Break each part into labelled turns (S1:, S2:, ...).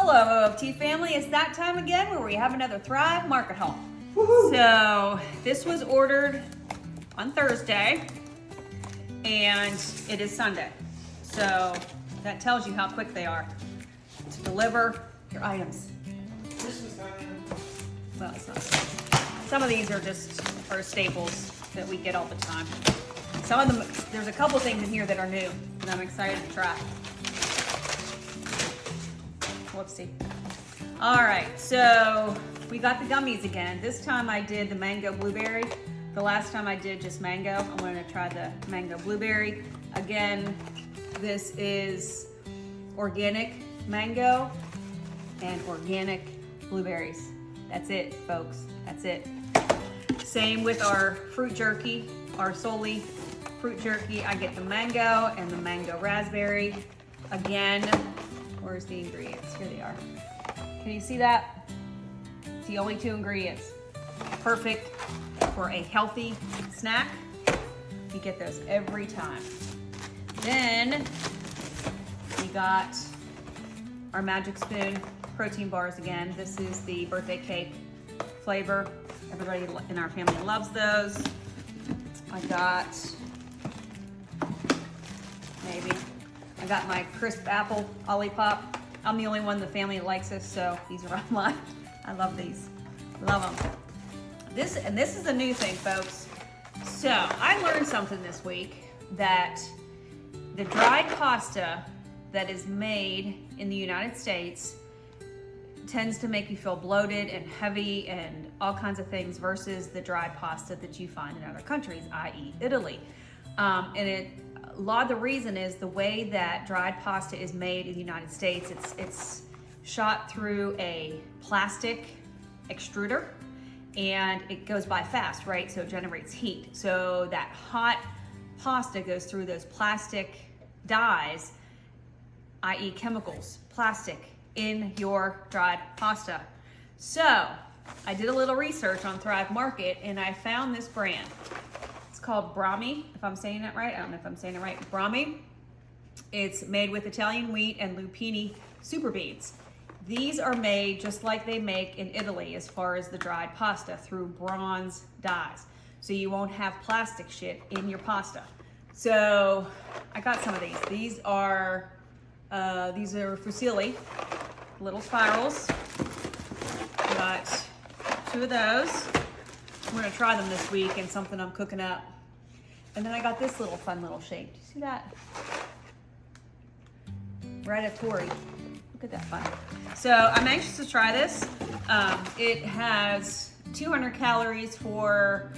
S1: Hello, OFT family. It's that time again where we have another Thrive Market haul. So this was ordered on Thursday and it is Sunday. So that tells you how quick they are to deliver your items. Well, it's not. Some of these are just our staples that we get all the time. Some of them, there's a couple things in here that are new and I'm excited to try. Whoopsie. All right, so we got the gummies again. This time I did the mango blueberry. The last time I did just mango. I'm gonna try the mango blueberry. Again, this is organic mango and organic blueberries. That's it, folks, that's it. Same with our fruit jerky, our Soli fruit jerky. I get the mango and the mango raspberry. Again, where's the ingredients? Here they are. Can you see that? It's the only two ingredients. Perfect for a healthy snack. You get those every time. Then we got our Magic Spoon protein bars again. This is the birthday cake flavor. Everybody in our family loves those. I got my crisp apple Olipop. I'm the only one in the family that likes this, so these are online. I love these, love them. This is a new thing, folks. So I learned something this week, that the dried pasta that is made in the United States tends to make you feel bloated and heavy and all kinds of things versus the dried pasta that you find in other countries, i.e. Italy. A lot of the reason is the way that dried pasta is made in the United States. It's shot through a plastic extruder and it goes by fast, right? So it generates heat. So that hot pasta goes through those plastic dyes, i.e. chemicals, plastic, in your dried pasta. So I did a little research on Thrive Market and I found this brand. It's called Brahmi, if I'm saying that right. I don't know if I'm saying it right. Brahmi. It's made with Italian wheat and lupini super beans. These are made just like they make in Italy as far as the dried pasta, through bronze dyes. So you won't have plastic shit in your pasta. So I got some of these. These are fusilli, little spirals. Got two of those. We're gonna try them this week in something I'm cooking up. And then I got this little fun little shape. Do you see that? Ratatouille. Look at that fun. So I'm anxious to try this. It has 200 calories per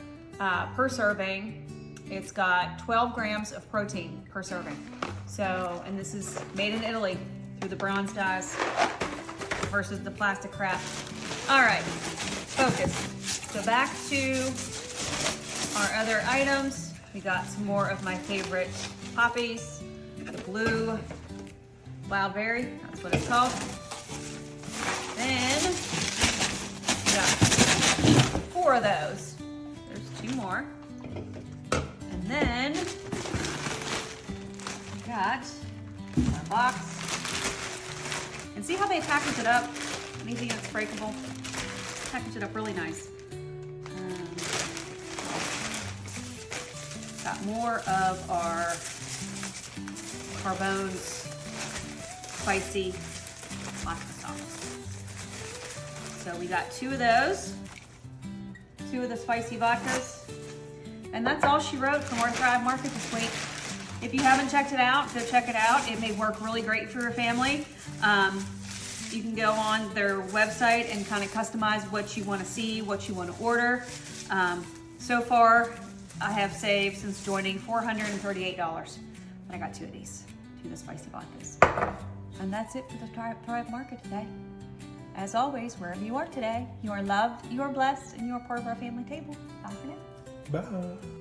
S1: serving. It's got 12 grams of protein per serving. So, and this is made in Italy through the bronze dyes versus the plastic crap. All right, focus. So back to our other items. We got some more of my favorite poppies, the blue wild berry, that's what it's called. Then we got 4 of those. There's 2 more. And then we got our box. And see how they package it up? Anything that's breakable, package it up really nice. Got more of our Carbone's spicy vodka sauce. So we got 2 of those, 2 of the spicy vodkas, and that's all she wrote from our Thrive Market this week. If you haven't checked it out, go check it out. It may work really great for your family. You can go on their website and kind of customize what you want to see, what you want to order. So far, I have saved since joining $438, and I got 2 of these, 2 of the spicy vodkas. And that's it for the Thrive Market today. As always, wherever you are today, you are loved, you are blessed, and you are part of our family table. Bye for now.
S2: Bye.